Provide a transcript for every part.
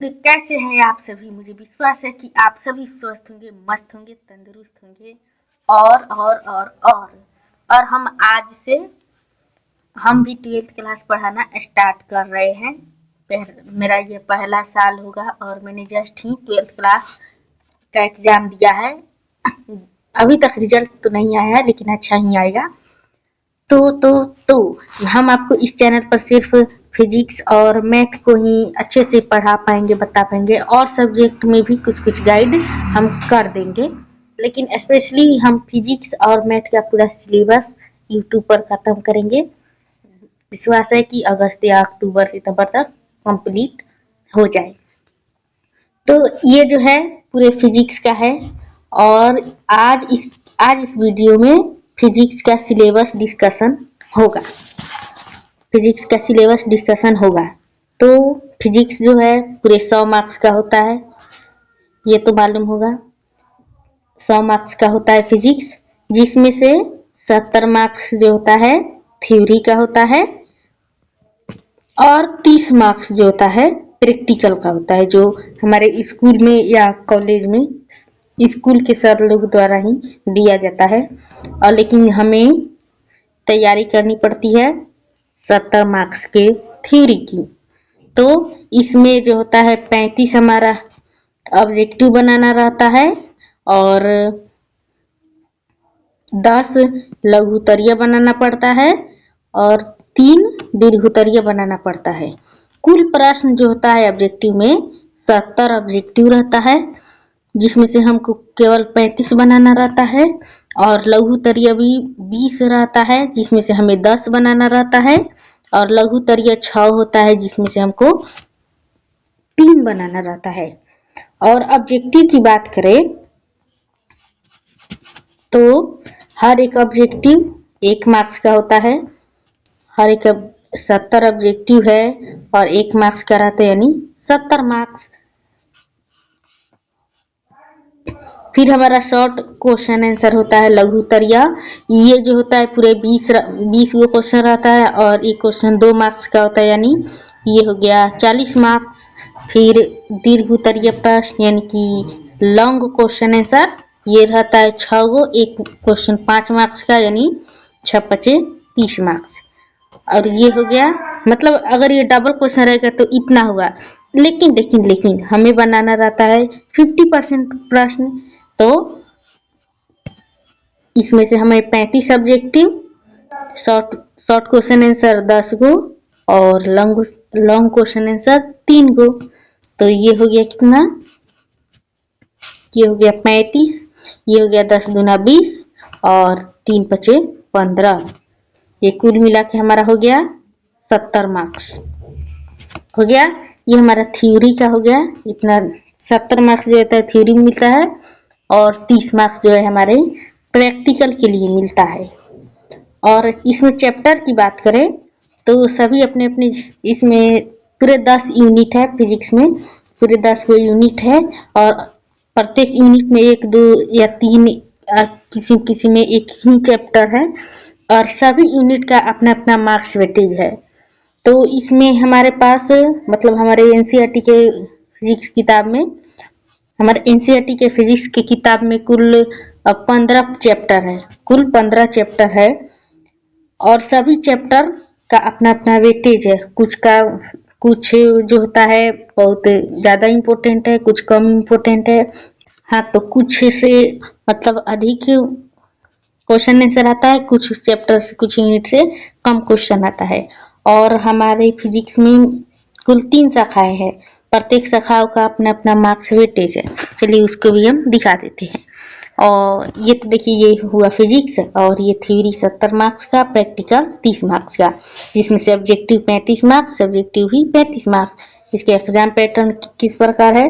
तो कैसे हैं आप सभी। मुझे विश्वास है कि आप सभी स्वस्थ होंगे, मस्त होंगे, तंदुरुस्त होंगे। और हम आज से हम भी 12th क्लास पढ़ाना स्टार्ट कर रहे हैं। मेरा ये पहला साल होगा और मैंने जस्ट ही 12th क्लास का एग्जाम दिया है। अभी तक रिजल्ट तो नहीं आया है, लेकिन अच्छा ही आएगा। तो हम आपको इस चैनल पर सिर्फ फिजिक्स और मैथ को ही अच्छे से पढ़ा पाएंगे, बता पाएंगे, और सब्जेक्ट में भी कुछ कुछ गाइड हम कर देंगे। लेकिन स्पेशली हम फिजिक्स और मैथ का पूरा सिलेबस यूट्यूब पर खत्म करेंगे। विश्वास है कि अगस्त या अक्टूबर सितंबर तक कंप्लीट हो जाए। तो ये जो है पूरे फिजिक्स का है। और आज इस वीडियो में फिजिक्स का सिलेबस डिस्कशन होगा। फिजिक्स का सिलेबस डिस्कशन होगा। तो फिजिक्स जो है पूरे 100 मार्क्स का होता है, ये तो मालूम होगा। 100 मार्क्स का होता है फिजिक्स, जिसमें से 70 मार्क्स जो होता है थ्योरी का होता है, और 30 मार्क्स जो होता है प्रैक्टिकल का होता है, जो हमारे स्कूल में या कॉलेज में स्कूल के सर लोग द्वारा ही दिया जाता है। और लेकिन हमें तैयारी करनी पड़ती है 70 मार्क्स के थ्योरी की। तो इसमें जो होता है 35 हमारा ऑब्जेक्टिव बनाना रहता है, और 10 लघु उत्तरीय बनाना पड़ता है, और 3 दीर्घ उत्तरीय बनाना पड़ता है। कुल प्रश्न जो होता है ऑब्जेक्टिव में 70 ऑब्जेक्टिव रहता है, जिसमें से हमको केवल 35 बनाना रहता है, और लघु उत्तरीय भी 20 रहता है, जिसमें से हमें 10 बनाना रहता है, और लघु उत्तरीय 6 होता है, जिसमें से हमको 3 बनाना रहता है। और ऑब्जेक्टिव की बात करें तो हर एक ऑब्जेक्टिव 1 मार्क्स का होता है। हर एक 70 ऑब्जेक्टिव है और 1 मार्क्स का रहता है, यानी 70 मार्क्स। फिर हमारा शॉर्ट क्वेश्चन आंसर होता है लघु उत्तरीय। ये जो होता है पूरे 20 गो क्वेश्चन रहता है, और एक क्वेश्चन 2 मार्क्स का होता है, यानी ये हो गया 40 मार्क्स। फिर दीर्घ उत्तरीय प्रश्न यानी कि लॉन्ग क्वेश्चन आंसर, ये रहता है 6 गो, एक क्वेश्चन 5 मार्क्स का, यानी 6 पचे 30 मार्क्स। और ये हो गया, मतलब अगर ये डबल क्वेश्चन रहेगा तो इतना हुआ। लेकिन हमें बनाना रहता है 50% प्रश्न। तो इसमें से हमें 35 ऑब्जेक्टिव, शॉर्ट क्वेश्चन आंसर 10 गो, और लॉन्ग क्वेश्चन आंसर 3 गो। तो ये हो गया कितना, ये हो गया 35, ये हो गया 10 दूना 20, और 3 पचे 15। ये कुल मिला के हमारा हो गया 70 मार्क्स हो गया। ये हमारा थ्योरी का हो गया। इतना 70 मार्क्स जो होता है थ्योरी में मिलता है, और 30 मार्क्स जो है हमारे प्रैक्टिकल के लिए मिलता है। और इसमें चैप्टर की बात करें तो सभी अपने अपने, इसमें पूरे 10 यूनिट है फिजिक्स में, पूरे 10 गो यूनिट है, और प्रत्येक यूनिट में 1 2 या 3, किसी में एक ही चैप्टर है, और सभी यूनिट का अपना अपना मार्क्स वेटेज है। तो इसमें हमारे पास, मतलब हमारे एनसीईआरटी के फिजिक्स किताब में, हमारे एनसीईआरटी के फिजिक्स की किताब में कुल 15 चैप्टर है, कुल 15 चैप्टर है, और सभी चैप्टर का अपना अपना वेटेज है। कुछ जो होता है बहुत ज़्यादा इम्पोर्टेंट है, कुछ कम इम्पोर्टेंट है। हाँ, तो कुछ से मतलब अधिक क्वेश्चन आंसर आता है, कुछ चैप्टर से, कुछ यूनिट से कम क्वेश्चन आता है। और हमारे फिजिक्स में कुल 3 शाखाएं हैं, प्रत्येक शाखाओं का अपना अपना मार्क्स वेटेज है। चलिए उसको भी हम दिखा देते हैं। और ये तो देखिए, ये हुआ फिजिक्स, और ये थ्योरी 70 मार्क्स का, प्रैक्टिकल 30 मार्क्स का, जिसमें से ऑब्जेक्टिव 35 मार्क्स, सब्जेक्टिव भी 35 मार्क्स। इसके एग्जाम पैटर्न किस प्रकार है,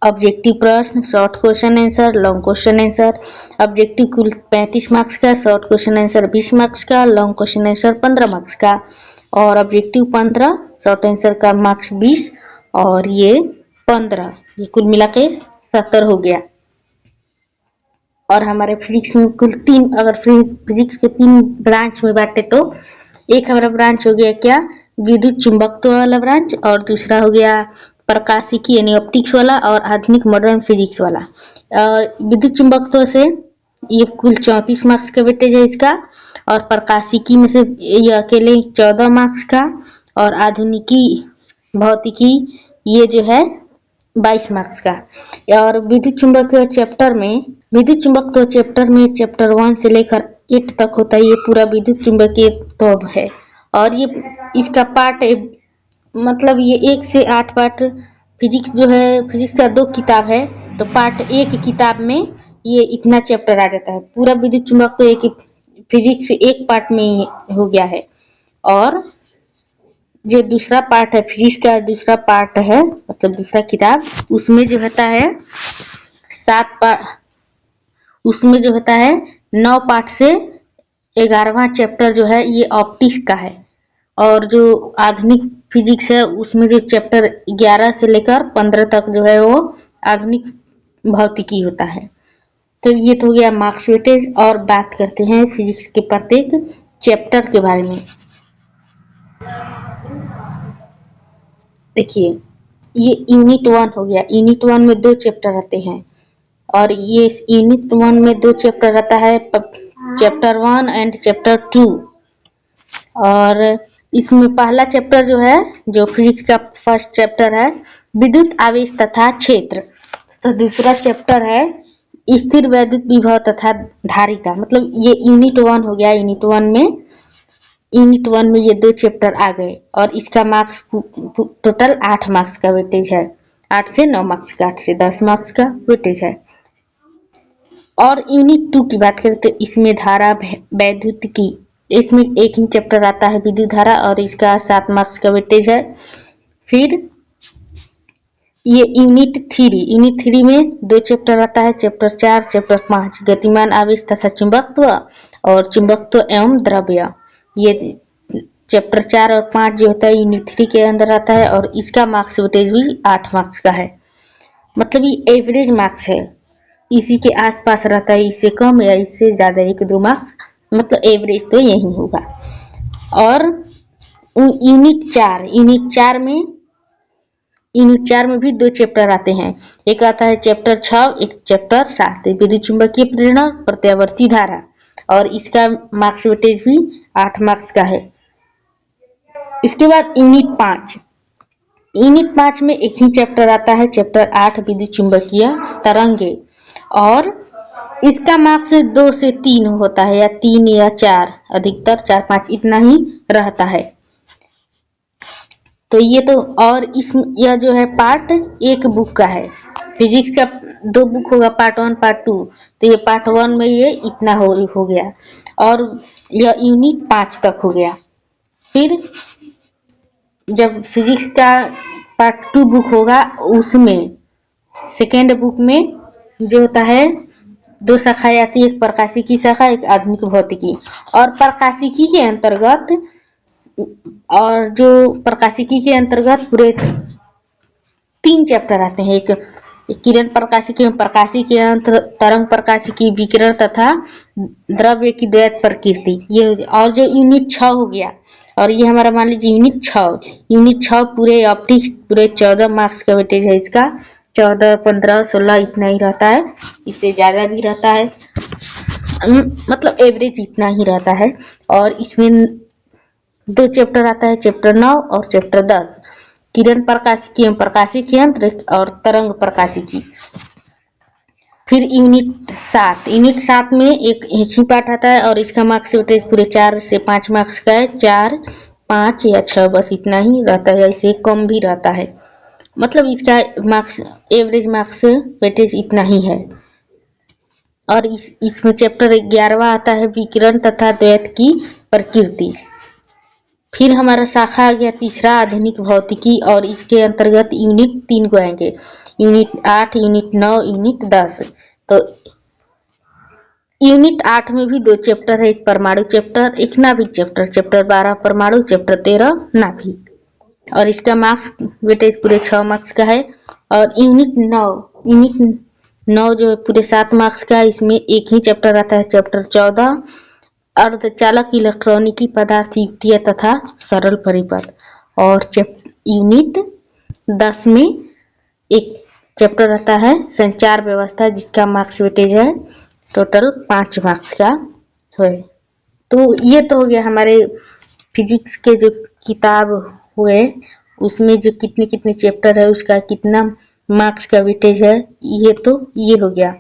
ऑब्जेक्टिव प्रश्न, short question answer, long question answer. Objective कुल 35 मार्क्स का, शॉर्ट क्वेश्चन आंसर 20 मार्क्स का, लॉन्ग क्वेश्चन आंसर 15 मार्क्स का, और ऑब्जेक्टिव 15, शॉर्ट आंसर का मार्क्स 20, और ये 15, ये कुल मिला के 70 हो गया। और हमारे फिजिक्स में कुल 3, अगर फिजिक्स के 3 ब्रांच में बांटे तो एक हमारा ब्रांच हो गया क्या, विद्युत चुंबकत्व वाला ब्रांच, और दूसरा हो गया प्रकाशिकी यानी ऑप्टिक्स वाला, और आधुनिक मॉडर्न फिजिक्स वाला। विद्युत चुंबकत्व से ये कुल 34 मार्क्स का वेटेज है इसका, और प्रकाशिकी में से ये अकेले 14 मार्क्स का, और आधुनिकी भौतिकी ये जो है 22 मार्क्स का। और विद्युत चुंबकत्व चैप्टर में चैप्टर 1 से लेकर 8 तक होता है, ये पूरा विद्युत चुंबकत्व है। और ये इसका पार्ट मतलब ये 1 से 8 पार्ट फिजिक्स जो है, फिजिक्स का 2 किताब है, तो पार्ट 1 किताब में ये इतना चैप्टर आ जाता है। पूरा विद्युत चुंबकत्व एक फिजिक्स 1 पार्ट में ही हो गया है। और जो दूसरा पार्ट है, फिजिक्स का दूसरा पार्ट है, मतलब दूसरा किताब, उसमें जो होता है 9 पार्ट से 11वां चैप्टर जो है ये ऑप्टिक्स का है। और जो आधुनिक फिजिक्स है उसमें जो चैप्टर 11 से लेकर 15 तक जो है वो आधुनिक भौतिकी होता है। तो ये तो हो गया मार्क्स वेटेज। और बात करते हैं फिजिक्स के प्रत्येक चैप्टर के बारे में। देखिए, ये यूनिट 1 हो गया। यूनिट 1 में 2 चैप्टर आते हैं, और ये यूनिट 1 में 2 चैप्टर आता है, चैप्टर 1 एंड चैप्टर 2। और इसमें पहला चैप्टर जो है, जो फिजिक्स का फर्स्ट चैप्टर है, विद्युत आवेश तथा क्षेत्र। तो दूसरा चैप्टर है स्थिर वैद्युत विभव तथा धारिता। मतलब ये यूनिट 1 हो गया। यूनिट 1 में ये 2 चैप्टर आ गए, और इसका मार्क्स टोटल 8 मार्क्स का वेटेज है। 8 से 9 मार्क्स का, 8 से 10 मार्क्स का वेटेज है। और यूनिट 2 की बात करें तो इसमें धारा वैद्युतिकी, इसमें एक ही चैप्टर आता है विद्युत धारा, और इसका 7 मार्क्स का वेटेज है। फिर ये यूनिट 3 में 2 चैप्टर आता है, चैप्टर 4, चैप्टर 5 गतिमान आवेश तथा चुंबकत्व, और चुंबकत्व एवं द्रव्य। ये चैप्टर 4 और 5 जो होता है यूनिट 3 के अंदर आता है, और इसका मार्क्स वेटेज भी 8 मार्क्स का है। मतलब ये एवरेज मार्क्स है, इसी के आसपास रहता है, इससे कम या इससे ज्यादा 1-2 मार्क्स, मतलब एवरेज तो यही होगा। और यूनिट 4 में भी 2 चैप्टर आते हैं, एक आता है चैप्टर 6, एक चैप्टर 7 विद्युत चुंबकीय प्रेरण प्रत्यावर्ती धारा, और इसका मार्क्स वेटेज भी 8 मार्क्स का है। इसके बाद यूनिट 5 में एक ही चैप्टर आता है, चैप्टर 8 विद्युत चुंबकीय तरंगे, और इसका मार्क्स 2 से 3 होता है, या 3 या 4, अधिकतर 4-5 इतना ही रहता है। तो ये तो, और यह जो है पार्ट 1 बुक का है। फिजिक्स का 2 बुक होगा, पार्ट 1 पार्ट 2। तो ये पार्ट 1 में ये इतना हो गया, और यह यूनिट 5 तक हो गया। फिर जब फिजिक्स का पार्ट 2 बुक होगा, उसमें सेकेंड बुक में जो होता है 2 शाखाएं आती है, एक प्रकाशिकी शाखा, एक आधुनिक भौतिकी। और प्रकाशिकी के अंतर्गत पूरे 3 चैप्टर आते हैं, एक किरण प्रकाशिकी में प्रकाशिकी, तरंग प्रकाशिकी, विकिरण तथा द्रव्य की द्वैत प्रकृति, ये। और जो यूनिट 6 हो गया, और ये हमारा मान लीजिए यूनिट 6 पूरे ऑप्टिक्स, पूरे 14 मार्क्स का वेटेज है इसका। 14, 15, 16 इतना ही रहता है, इससे ज्यादा भी रहता है, मतलब एवरेज इतना ही रहता है। और इसमें 2 चैप्टर आता है, चैप्टर 9 और चैप्टर 10 किरण प्रकाशिकी एवं प्रकाशिकी यंत्र, और तरंग प्रकाशिकी। फिर यूनिट 7 में एक ही पार्ट आता है, और इसका मार्क्स वेटेज पूरे 4 से 5 मार्क्स का है। 4, 5 या 6 बस इतना ही रहता है, इससे कम भी रहता है। मतलब इसका मार्क्स, एवरेज मार्क्स वेटेज इतना ही है। और इसमें चैप्टर 11वां आता है विकिरण तथा द्वैत की प्रकृति। फिर हमारा शाखा आ गया तीसरा, आधुनिक भौतिकी, और इसके अंतर्गत यूनिट 3 को आएंगे, यूनिट 8, यूनिट 9, यूनिट 10। तो यूनिट 8 में भी 2 चैप्टर है, एक परमाणु चैप्टर, एक नाभिक चैप्टर, चैप्टर 12 परमाणु, चैप्टर 13 नाभिक, और इसका मार्क्स वेटेज पूरे 6 मार्क्स का है। और यूनिट 9 जो है पूरे 7 मार्क्स का है, इसमें एक ही चैप्टर आता है, चैप्टर 14 अर्धचालक इलेक्ट्रॉनिकी पदार्थ युक्तियां तथा सरल परिपथ। और यूनिट 10 में एक चैप्टर रहता है संचार व्यवस्था, जिसका मार्क्स वेटेज है टोटल 5 मार्क्स का है। तो ये तो हो गया हमारे फिजिक्स के जो किताब हुए उसमें जो कितने कितने चैप्टर है, उसका कितना मार्क्स का वेटेज है, ये हो गया।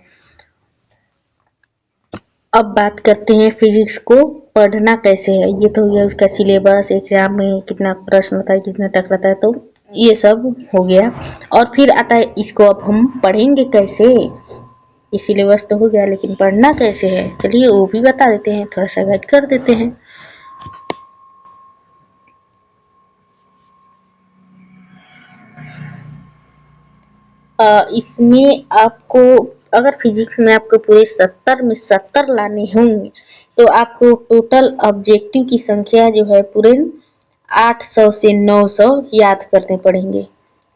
अब बात करते हैं फिजिक्स को पढ़ना कैसे है। ये तो हो गया उसका सिलेबस, एग्जाम में कितना प्रश्न होता है, कितना टकराता है, तो ये सब हो गया। और फिर आता है इसको अब हम पढ़ेंगे कैसे। ये सिलेबस तो हो गया, लेकिन पढ़ना कैसे है, चलिए वो भी बता देते हैं, थोड़ा सा गाइड कर देते हैं। इसमें आपको अगर फिजिक्स में आपको पूरे 70 में 70 लाने होंगे तो आपको टोटल ऑब्जेक्टिव की संख्या जो है पूरे 800 से 900 याद करने पड़ेंगे।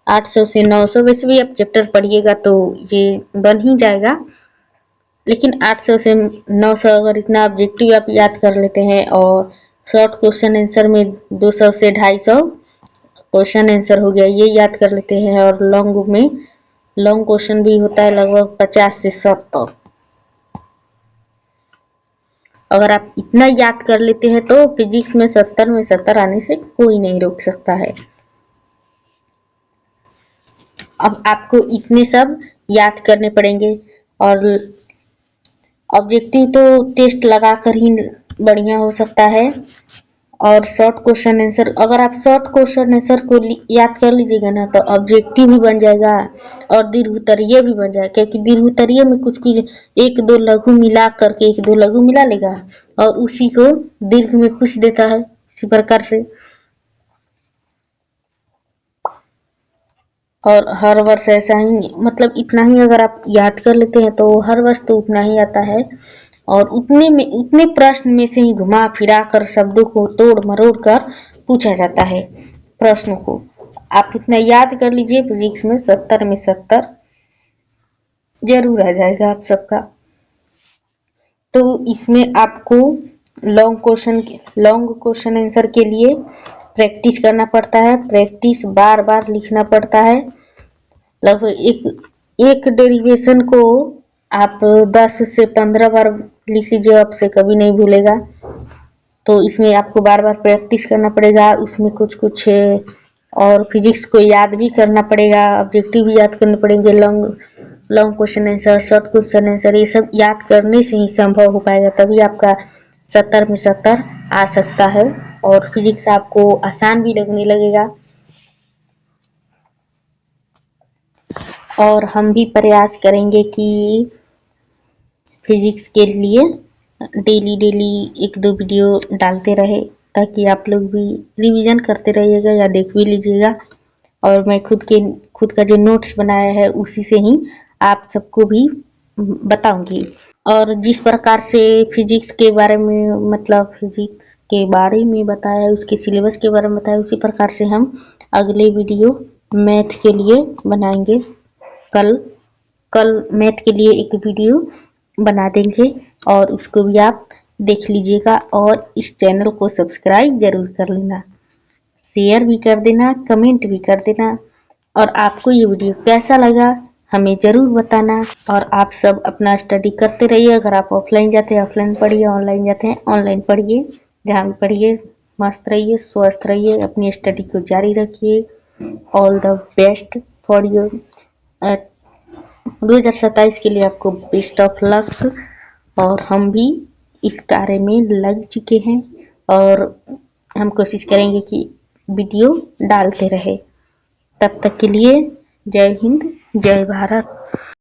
800 से 900 वैसे भी आप चैप्टर पढ़िएगा तो ये बन ही जाएगा, लेकिन 800 से 900 अगर इतना ऑब्जेक्टिव आप याद कर लेते हैं और शॉर्ट क्वेश्चन आंसर में 200 से 250 क्वेश्चन आंसर हो गया, ये याद कर लेते हैं। और लॉन्ग में लॉन्ग क्वेश्चन भी होता है लगभग 50 से 70। अगर आप इतना याद कर लेते हैं तो फिजिक्स में 70 में 70 आने से कोई नहीं रोक सकता है। अब आपको इतने सब याद करने पड़ेंगे और ऑब्जेक्टिव तो टेस्ट लगाकर ही बढ़िया हो सकता है। और शॉर्ट क्वेश्चन आंसर, अगर आप शॉर्ट क्वेश्चन आंसर को याद कर लीजिएगा ना तो ऑब्जेक्टिव भी बन जाएगा और दीर्घोत्तरीय भी बन जाएगा, क्योंकि दीर्घोत्तरीय में कुछ कुछ एक दो लघु मिला करके एक दो लघु मिला लेगा और उसी को दीर्घ में पूछ देता है इसी प्रकार से। और हर वर्ष ऐसा ही, मतलब इतना ही अगर आप याद कर लेते हैं तो हर वर्ष तो उतना ही आता है। और उतने प्रश्न में से ही घुमा फिरा कर शब्दों को तोड़ मरोड़ कर पूछा जाता है प्रश्नों को। आप इतना याद कर लीजिए, फिजिक्स में 70 में 70 जरूर आ जाएगा आप सबका। तो इसमें आपको लॉन्ग क्वेश्चन आंसर के लिए प्रैक्टिस करना पड़ता है, प्रैक्टिस बार बार लिखना पड़ता है। लगभग एक डेरिवेशन को आप 10 से 15 बार लिख लीजिए, आपसे कभी नहीं भूलेगा। तो इसमें आपको बार बार प्रैक्टिस करना पड़ेगा, उसमें कुछ कुछ और फिजिक्स को याद भी करना पड़ेगा, ऑब्जेक्टिव भी याद करने पड़ेंगे, long question answer, short question answer, ये सब याद करने से ही संभव हो पाएगा, तभी आपका 70 में 70 आ सकता है और फिजिक्स आपको आसान भी लगने लगेगा। और हम भी प्रयास करेंगे कि फिजिक्स के लिए डेली एक दो वीडियो डालते रहे, ताकि आप लोग भी रिवीजन करते रहिएगा या देख भी लीजिएगा। और मैं खुद का जो नोट्स बनाया है उसी से ही आप सबको भी बताऊंगी। और जिस प्रकार से फिजिक्स के बारे में, मतलब फिजिक्स के बारे में बताया, उसके सिलेबस के बारे में बताया, उसी प्रकार से हम अगले वीडियो मैथ के लिए बनाएंगे। कल मैथ के लिए एक वीडियो बना देंगे और उसको भी आप देख लीजिएगा। और इस चैनल को सब्सक्राइब जरूर कर लेना, शेयर भी कर देना, कमेंट भी कर देना। और आपको ये वीडियो कैसा लगा हमें जरूर बताना। और आप सब अपना स्टडी करते रहिए। अगर आप ऑफलाइन जाते हैं ऑफलाइन पढ़िए, ऑनलाइन जाते हैं ऑनलाइन पढ़िए, जहाँ भी पढ़िए मस्त रहिए, स्वस्थ रहिए, अपनी स्टडी को जारी रखिए। All the best for your 2027 के लिए आपको बेस्ट ऑफ लक। और हम भी इस कार्य में लग चुके हैं और हम कोशिश करेंगे कि वीडियो डालते रहे। तब तक के लिए जय हिंद, जय भारत।